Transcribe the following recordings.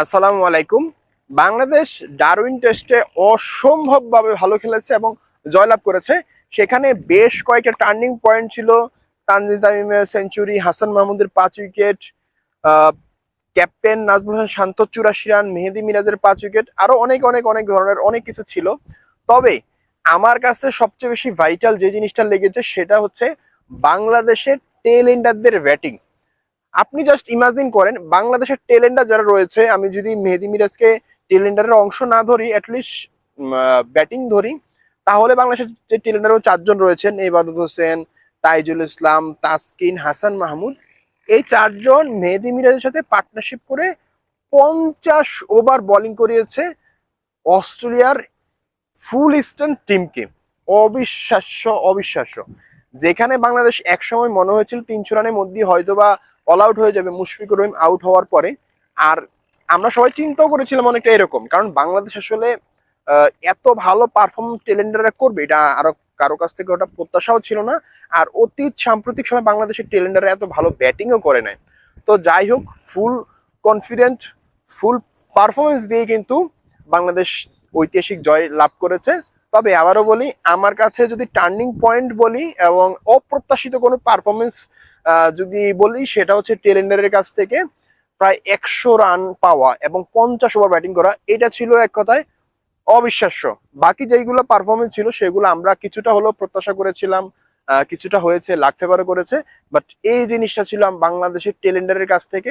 আসসালামু আলাইকুম। বাংলাদেশ ডারউইন টেস্টে অসম্ভবভাবে ভালো খেলেছে এবং জয়লাভ করেছে। সেখানে বেশ কয়েকটা টার্নিং পয়েন্ট ছিল। তানজিদ তামিমের সেঞ্চুরি, হাসান মাহমুদের 5 উইকেট, ক্যাপ্টেন নাজমুল হাসান শান্ত 84 রান, মেহেদী মিরাজের 5 উইকেট, আরো অনেক অনেক অনেক ধরনের অনেক কিছু ছিল। তবে আমার কাছে সবচেয়ে বেশি ভাইটাল যে জিনিসটা লেগেছে সেটা হচ্ছে বাংলাদেশের টেল এন্ডারদের ব্যাটিং। আপনি জাস্ট ইমাজিন করেন বাংলাদেশের টেলেন্ডার যারা রয়েছে, আমি যদি মেহেদী মিরাজকে টেলেন্ডারের অংশ না ধরি, অ্যাটলিস্ট ব্যাটিং ধরি, তাহলে বাংলাদেশের যে টেলেন্ডারও 4 জন রয়েছেন, ইবাদত হোসেন, তাইজুল ইসলাম, তাসকিন, হাসান মাহমুদ, এই 4 জন মেহেদী মিরাজের সাথে পার্টনারশিপ করে 50 ওভার বোলিং করিয়েছে অস্ট্রেলিয়ার ফুল স্ট্রেংথ টিমকে। অবিশ্বাস্য, অবিশ্বাস্য। যেখানে বাংলাদেশ একসময় মনে হয়েছিল 300 রানের মধ্যে হয়তোবা অল আউট হয়ে যাবে মুশফিকুর রহিম আউট হওয়ার পরে। আর আমরা সবাই চিন্তাও করেছিলাম অনেকটা এরকম, কারণ বাংলাদেশ আসলে এত ভালো পারফরমেন্স টেলেন্ডাররা করবে এটা আরো কারো কাছ থেকে ওটা প্রত্যাশাও ছিল না। আর অতীত সাম্প্রতিক সময় বাংলাদেশের টেলেন্ডাররা এত ভালো ব্যাটিংও করে নাই। তো যাই হোক, ফুল কনফিডেন্ট, ফুল পারফরমেন্স দিয়ে কিন্তু বাংলাদেশ ঐতিহাসিক জয় লাভ করেছে। তবে আবারও বলি, আমার কাছে যদি টার্নিং পয়েন্ট বলি এবং অপ্রত্যাশিত কোনো পারফরমেন্স যদি বলি, সেটা হচ্ছে টেলেন্ডারের কাছ থেকে প্রায় 100 রান পাওয়া এবং 50 ওভার ব্যাটিং করা। এটা ছিল এক কথায় অবিশ্বাস্য। বাকি যেইগুলো পারফরমেন্স ছিল সেগুলো আমরা কিছুটা হলেও প্রত্যাশা করেছিলাম, কিছুটা হয়েছে, লাক ফেভারও করেছে। বাট এই জিনিসটা ছিল বাংলাদেশের টেলেন্ডারের কাছ থেকে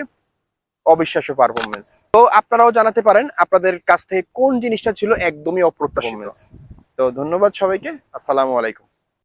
অবিশ্বাস্য পারফরমেন্স। তো আপনারাও জানাতে পারেন আপনাদের কাছ থেকে কোন জিনিসটা ছিল একদমই অপ্রত্যাশিত। তো ধন্যবাদ সবাইকে। আসসালামু আলাইকুম।